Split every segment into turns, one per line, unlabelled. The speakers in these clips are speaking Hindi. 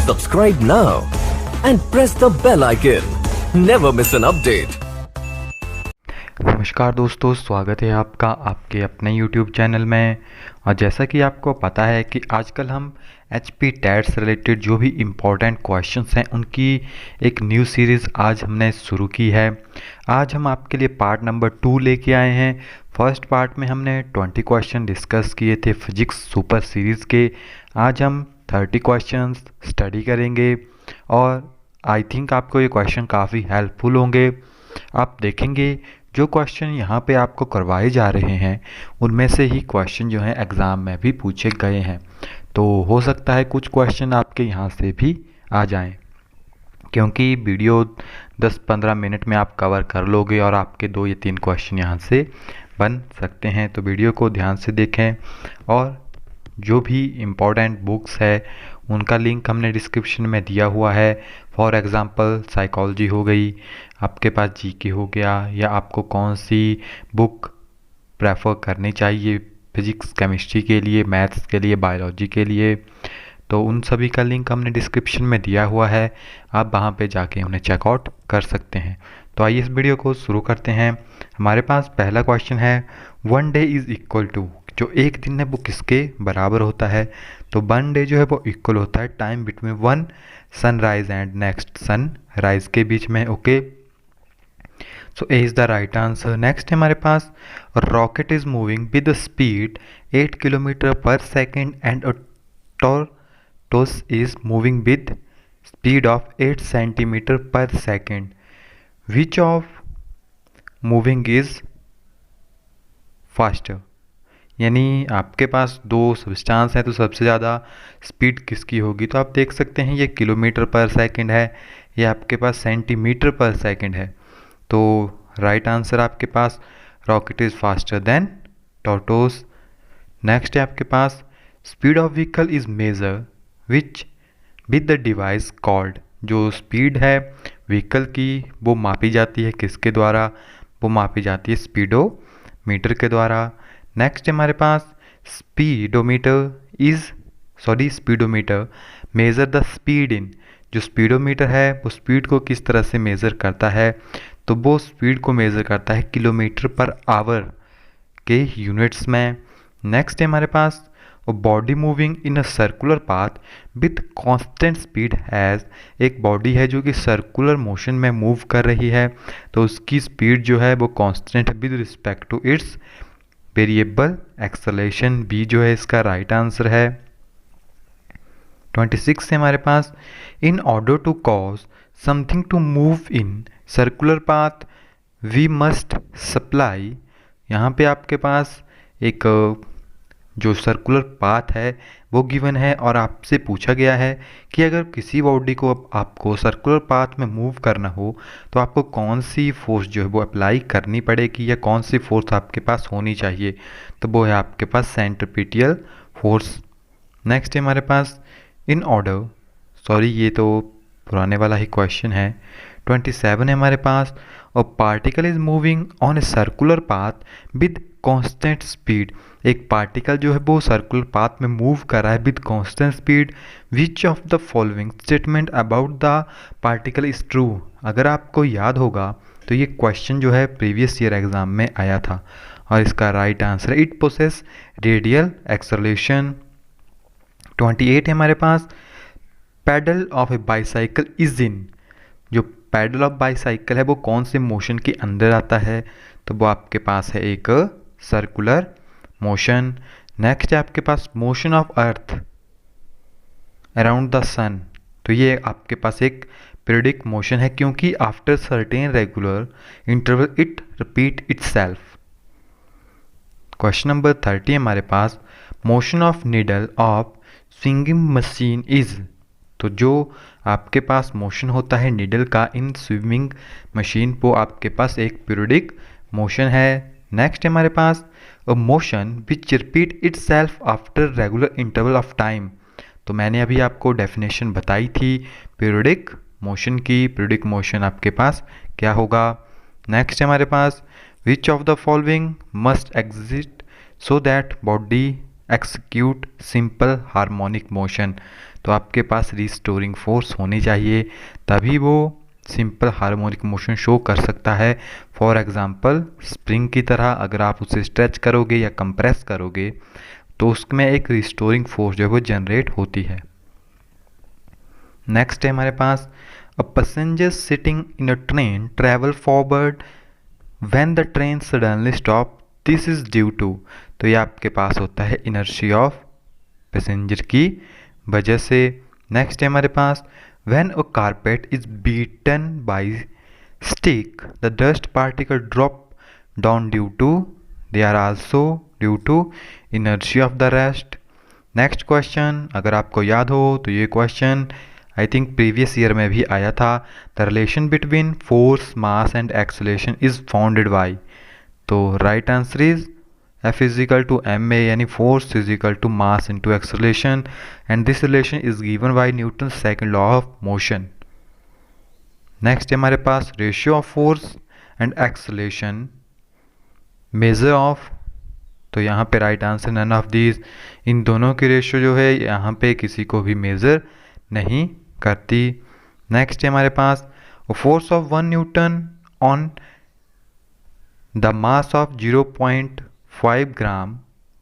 Subscribe now and press the bell icon. Never miss an update.
नमस्कार दोस्तों, स्वागत है आपका आपके अपने YouTube चैनल में। और जैसा कि आपको पता है कि आजकल हम HP टैट से रिलेटेड जो भी इम्पोर्टेंट क्वेश्चंस हैं उनकी एक न्यू सीरीज़ आज हमने शुरू की है। आज हम आपके लिए पार्ट नंबर 2 लेके आए हैं। फर्स्ट पार्ट में हमने 20 क्वेश्चन डिस्कस किए थे फिजिक्स सुपर सीरीज़ के। आज हम 30 क्वेश्चंस स्टडी करेंगे और आई थिंक आपको ये क्वेश्चन काफ़ी हेल्पफुल होंगे। आप देखेंगे जो क्वेश्चन यहाँ पे आपको करवाए जा रहे हैं उनमें से ही क्वेश्चन जो हैं एग्ज़ाम में भी पूछे गए हैं, तो हो सकता है कुछ क्वेश्चन आपके यहाँ से भी आ जाएं, क्योंकि वीडियो 10-15 मिनट में आप कवर कर लोगे और आपके 2 या 3 क्वेश्चन यहाँ से बन सकते हैं। तो वीडियो को ध्यान से देखें और जो भी इम्पोर्टेंट बुक्स है उनका लिंक हमने डिस्क्रिप्शन में दिया हुआ है। फॉर एग्ज़ाम्पल साइकोलॉजी हो गई, आपके पास जीके हो गया, या आपको कौन सी बुक प्रेफर करनी चाहिए फिज़िक्स केमिस्ट्री के लिए, मैथ्स के लिए, बायोलॉजी के लिए, तो उन सभी का लिंक हमने डिस्क्रिप्शन में दिया हुआ है। आप वहाँ पे जाके उन्हें चेकआउट कर सकते हैं। तो आइए इस वीडियो को शुरू करते हैं। हमारे पास पहला क्वेश्चन है, 1 डे इज़ इक्वल टू, जो एक दिन है वो किसके बराबर होता है? तो 1 डे जो है वो इक्वल होता है time between 1 sunrise and next sunrise के बीच में। Okay, so A is the right answer. Next है हमारे पास, rocket is moving with speed 8 kilometre per second and a tortoise is moving with speed of 8 centimetre per second. Which of moving is faster? यानी आपके पास 2 सब्सटेंस हैं तो सबसे ज़्यादा स्पीड किसकी होगी? तो आप देख सकते हैं ये किलोमीटर पर सेकंड है, ये आपके पास सेंटीमीटर पर सेकंड है। तो राइट आंसर आपके पास rocket is faster than tortoise. Next है आपके पास, speed of vehicle is measure which with the device called. जो स्पीड है व्हीकल की वो मापी जाती है किसके द्वारा? वो मापी जाती है स्पीडोमीटर के द्वारा। नेक्स्ट हमारे पास, speedometer measure the speed in. जो स्पीडोमीटर है वो स्पीड को किस तरह से मेज़र करता है? तो वो स्पीड को मेज़र करता है किलोमीटर पर आवर के यूनिट्स में। नेक्स्ट है हमारे पास, body moving in a circular path with constant speed has. एक बॉडी है जो कि सर्कुलर मोशन में मूव कर रही है, तो उसकी स्पीड जो है वो constant with respect to its variable acceleration. B जो है इसका राइट आंसर है। 26 से हमारे पास, in order to cause something to move in circular path we must supply. यहाँ पे आपके पास एक जो सर्कुलर पाथ है वो गिवन है और आपसे पूछा गया है कि अगर किसी बॉडी को आपको सर्कुलर पाथ में मूव करना हो तो आपको कौन सी फोर्स जो है वो अप्लाई करनी पड़ेगी, या कौन सी फोर्स आपके पास होनी चाहिए? तो वो है आपके पास सेंट्रीपिटल फोर्स। नेक्स्ट है हमारे पास, इन ऑर्डर, सॉरी ये तो पुराने वाला ही क्वेश्चन है। 27 है हमारे पास, और particle is moving on a circular path with constant speed. एक पार्टिकल जो है वो सर्कुलर पाथ में मूव कर रहा है with constant speed. Which of the following statement about the particle is true? अगर आपको याद होगा तो ये क्वेश्चन जो है प्रीवियस ईयर एग्जाम में आया था और इसका राइट आंसर है, इट पोसेस रेडियल एक्सेलरेशन। 28 है हमारे पास, pedal of a bicycle is in. जो पैडल ऑफ बाईसाइकिल है वो कौन से मोशन के अंदर आता है? तो वो आपके पास है एक सर्कुलर मोशन। नेक्स्ट है आपके पास, motion of earth around the sun. तो ये आपके पास एक पीरियडिक मोशन है, क्योंकि after certain regular interval it repeat itself. Question number 30 हमारे पास, motion of needle of swinging machine is. तो जो आपके पास मोशन होता है नीडल का इन स्विमिंग मशीन, वो आपके पास एक पीरियडिक मोशन है। नेक्स्ट है हमारे पास, a motion which repeat itself after regular interval of time. तो मैंने अभी आपको डेफिनेशन बताई थी पीरियडिक मोशन की। पीरियडिक मोशन आपके पास क्या होगा? नेक्स्ट है हमारे पास, which of the following must exist so that body execute simple harmonic motion. तो आपके पास रिस्टोरिंग फोर्स होनी चाहिए, तभी वो सिंपल हार्मोनिक मोशन शो कर सकता है। फॉर एग्जांपल स्प्रिंग की तरह अगर आप उसे स्ट्रेच करोगे या कंप्रेस करोगे तो उसमें एक रिस्टोरिंग फोर्स जो है वो जनरेट होती है। नेक्स्ट है हमारे पास a passenger sitting in a train travel forward when the train suddenly stop, this is due to, तो ये आपके पास होता है इनर्शिया ऑफ पैसेंजर की वजह से। नेक्स्ट है हमारे पास when a carpet is beaten by stick the dust particle drop down due to, they are also due to inertia of the rest. Next question अगर आपको याद हो तो ये question I think previous year में भी आया था। The relation between force mass and acceleration is founded by, तो right answer is F is equal to ma, यानी force is equal to mass into acceleration, and this relation is given by Newton second law of motion. Next है हमारे पास ratio of force and acceleration measure of, तो यहाँ पे right answer none of these, इन दोनों की रेशियो जो है यहाँ पे किसी को भी मेजर नहीं करती। नेक्स्ट है हमारे पास force of 1 newton on the mass of 0.5 gram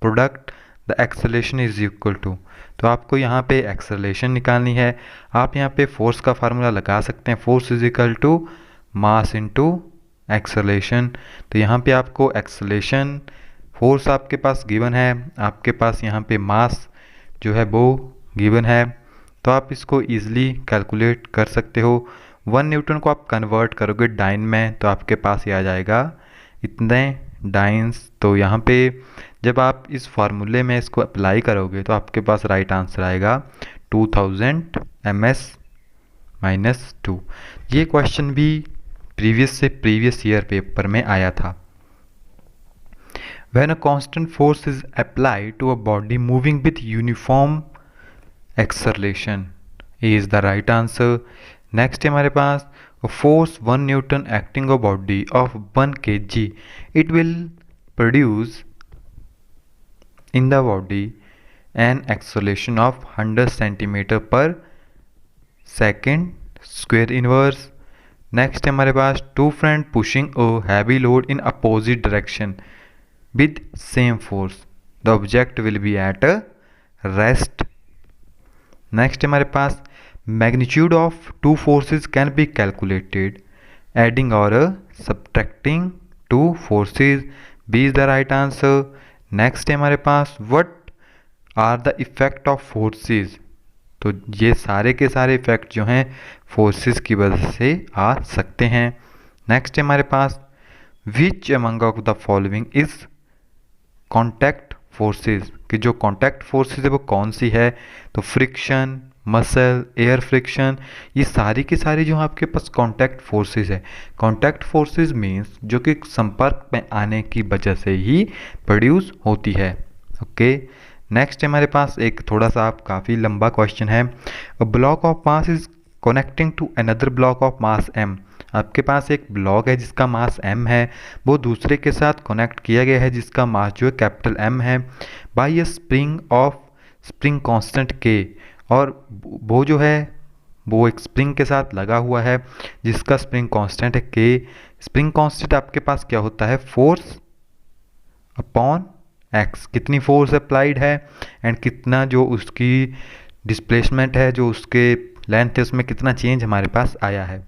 product the acceleration is equal to, तो आपको यहाँ पे एक्सेलरेशन निकालनी है। आप यहाँ पे फोर्स का फार्मूला लगा सकते हैं, force is equal to mass into acceleration. तो यहाँ पे आपको एक्सेलरेशन फोर्स आपके पास गिवन है, आपके पास यहाँ पे मास जो है वो गिवन है, तो आप इसको ईजिली कैलकुलेट कर सकते हो। 1 न्यूटन को आप कन्वर्ट करोगे डाइन में तो आपके पास ये आ जाएगा इतने डाइन्स। तो यहाँ पे जब आप इस फार्मूले में इसको अप्लाई करोगे तो आपके पास राइट आंसर आएगा 2000 ms-2। ये क्वेश्चन भी प्रीवियस ईयर पेपर में आया था। When a constant force is applied to a body moving with uniform acceleration is the right answer. Next है हमारे पास a force 1 Newton acting on a body of 1 kg, it will produce in the body an acceleration of 100 centimeter per second square inverse. Next है हमारे पास two friends pushing a heavy load in opposite direction with same force, the object will be at a rest. Next हमारे पास magnitude of two forces can be calculated adding or subtracting two forces, B is the right answer. Next है हमारे पास what are the effect of forces, तो ये सारे के सारे इफेक्ट जो हैं फोर्सेस की वजह से आ सकते हैं। नेक्स्ट है हमारे पास which among of the following is contact forces, कि जो कॉन्टैक्ट फोर्सेस है वो कौन सी है, तो फ्रिक्शन, मसल, एयर फ्रिक्शन, ये सारी की सारी जो आपके पास कॉन्टैक्ट फोर्सेस है। कॉन्टैक्ट फोर्सेस मीन्स जो कि संपर्क में आने की वजह से ही प्रोड्यूस होती है। ओके नेक्स्ट हमारे पास एक थोड़ा सा काफ़ी लंबा क्वेश्चन है। A block of mass is connecting to another block of mass m, आपके पास एक ब्लॉक है जिसका मास m है, वो दूसरे के साथ कनेक्ट किया गया है जिसका मास जो है कैपिटल M है, by a spring constant k, और वो जो है वो एक स्प्रिंग के साथ लगा हुआ है जिसका स्प्रिंग कांस्टेंट है k। स्प्रिंग कांस्टेंट आपके पास क्या होता है, फोर्स अपॉन x, कितनी फोर्स अप्लाइड है एंड कितना जो उसकी डिस्प्लेसमेंट है, जो उसके लेंथ है उसमें कितना चेंज हमारे पास आया है।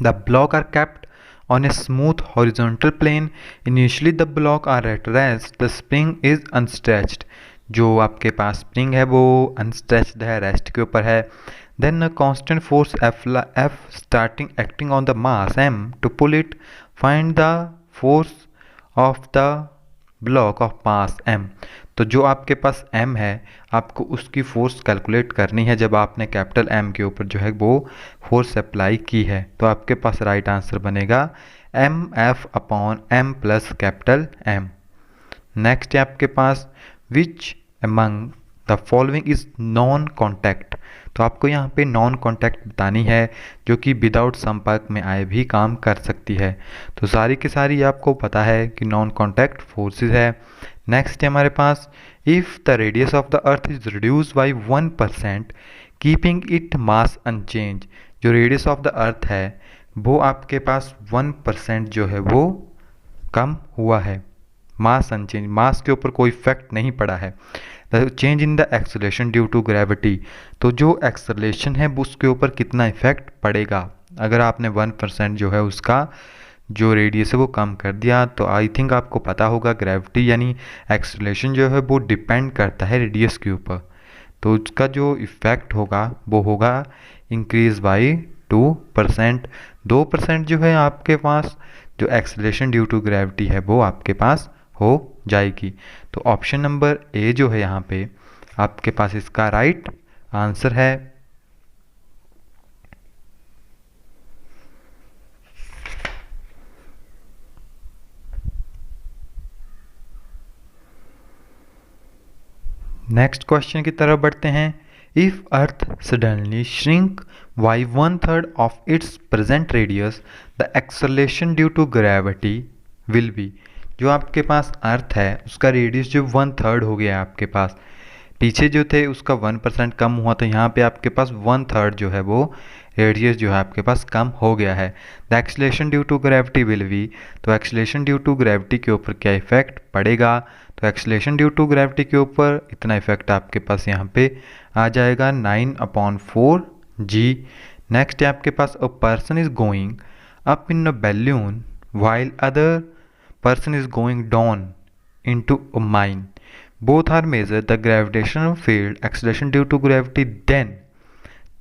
The block are kept on a smooth horizontal plane, initially the block are at rest, the spring is unstretched, जो आपके पास स्प्रिंग है वो अनस्ट्रेच्ड है, रेस्ट के ऊपर है। Then a constant force F starting acting on the mass m to pull it, find the force of the block of mass m, तो जो आपके पास m है आपको उसकी फोर्स कैलकुलेट करनी है जब आपने कैपिटल M के ऊपर जो है वो फोर्स अप्लाई की है, तो आपके पास राइट आंसर बनेगा mf upon m plus capital M। Next है आपके पास which among the following is non contact, तो आपको यहाँ पे नॉन कॉन्टैक्ट बतानी है जो कि विदाउट संपर्क में आए भी काम कर सकती है। तो सारी की सारी आपको पता है कि नॉन कॉन्टैक्ट फोर्सेस है। नेक्स्ट है हमारे पास, if the radius of the earth is reduce by 1% keeping it mass unchange. जो रेडियस ऑफ द अर्थ है वो आपके पास 1% जो है वो कम हुआ है, मास अनचेंज, मास के ऊपर कोई इफेक्ट नहीं पड़ा है। The change in the acceleration due to gravity, तो जो एक्सेलरेशन है उसके ऊपर कितना इफेक्ट पड़ेगा अगर आपने 1% जो है उसका जो रेडियस है वो कम कर दिया। तो आई थिंक आपको पता होगा ग्रेविटी यानी एक्सेलरेशन जो है वो डिपेंड करता है रेडियस के ऊपर, तो उसका जो इफ़ेक्ट होगा वो होगा इंक्रीज बाई 2%। 2% जो है आपके पास जो एक्सेलरेशन ड्यू टू ग्रेविटी है वो आपके पास हो जाएगी। तो ऑप्शन नंबर ए जो है यहाँ पे आपके पास इसका राइट आंसर है। नेक्स्ट क्वेश्चन की तरफ बढ़ते हैं। If earth suddenly shrink by 1/3 of its present radius the acceleration due to gravity will be. जो आपके पास अर्थ है उसका रेडियस जो 1/3 हो गया है आपके पास, पीछे जो थे उसका 1% कम हुआ, तो यहाँ पे आपके पास 1/3 जो है वो रेडियस जो है आपके पास कम हो गया है। The acceleration due to gravity will be, तो एक्सेलरेशन ड्यू टू ग्रेविटी के ऊपर क्या इफेक्ट पड़ेगा, तो एक्सेलरेशन ड्यू टू ग्रेविटी के ऊपर इतना इफेक्ट आपके पास यहाँ पे आ जाएगा 9/4 g। नेक्स्ट है आपके पास, a person is going up in a balloon while other person is going down into a mine, both are measure the gravitational field acceleration due to gravity then.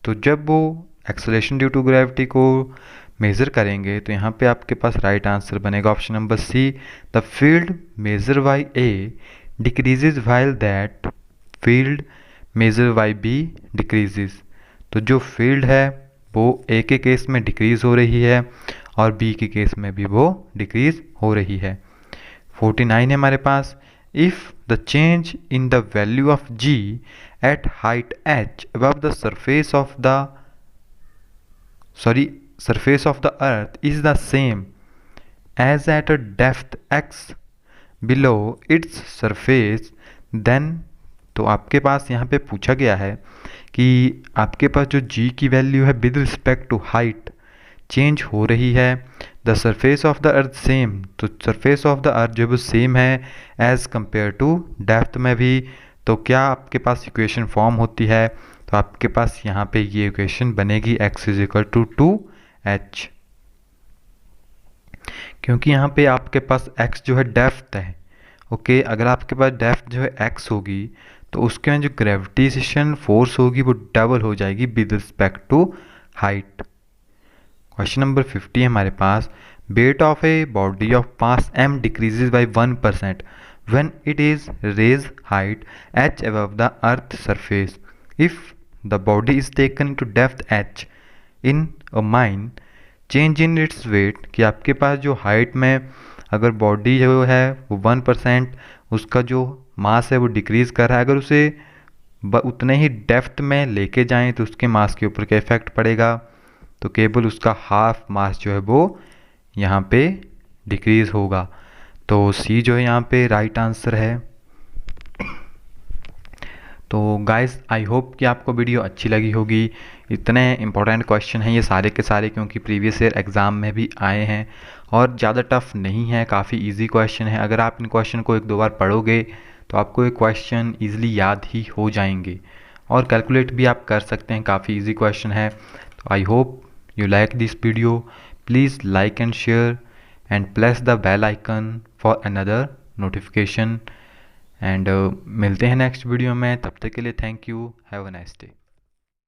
तो जब वो एक्सेलरेशन ड्यू टू ग्रेविटी को मेज़र करेंगे तो यहाँ पे आपके पास राइट आंसर बनेगा option number C, the field measure by A decreases while that field measure by B decreases. तो जो फील्ड है वो ए के केस में डिक्रीज़ हो रही है और बी के केस में भी वो डिक्रीज़ हो रही है। 49 है हमारे पास, if the change in the value of g at height h above the surface of the earth is the same as at a depth x below its surface then। तो आपके पास यहाँ पे पूछा गया है कि आपके पास जो g की वैल्यू है with respect to height change हो रही है, the surface of the earth same, तो सरफेस ऑफ द अर्थ जो है वो सेम है एज़ कंपेयर टू डेप्थ में भी, तो क्या आपके पास इक्वेशन फॉर्म होती है, तो आपके पास यहाँ पे ये इक्वेशन बनेगी x is equal to 2h, क्योंकि यहाँ पे आपके पास x जो है डेप्थ है। ओके, अगर आपके पास डेप्थ जो है x होगी तो उसके में जो ग्रेविटेशन फोर्स होगी वो डबल हो जाएगी with respect to height. Question number 50 है हमारे पास, weight of a body of mass m decreases by 1% when it is raised height h above the earth surface if the body is taken to depth h in a mine change in its weight। कि आपके पास जो हाइट में अगर बॉडी जो है वो 1% उसका जो मास है वो डिक्रीज़ कर रहा है, अगर उसे उतने ही डेप्थ में लेके जाएं तो उसके मास के ऊपर क्या इफेक्ट पड़ेगा, तो केवल उसका हाफ मास जो है वो यहाँ पे डिक्रीज़ होगा। तो सी जो है यहाँ पे राइट आंसर है। तो गाइस आई होप कि आपको वीडियो अच्छी लगी होगी। इतने इंपॉर्टेंट क्वेश्चन हैं ये सारे के सारे, क्योंकि प्रीवियस ईयर एग्ज़ाम में भी आए हैं और ज़्यादा टफ नहीं है, काफ़ी इजी क्वेश्चन है। अगर आप इन क्वेश्चन को 1-2 बार पढ़ोगे तो आपको ये क्वेश्चन ईजिली याद ही हो जाएंगे और कैलकुलेट भी आप कर सकते हैं, काफ़ी ईजी क्वेश्चन है। तो I hope you like this video, please like and share and press the bell icon for another notification and मिलते हैं नेक्स्ट वीडियो में, तब तक के लिए thank you, have a nice day.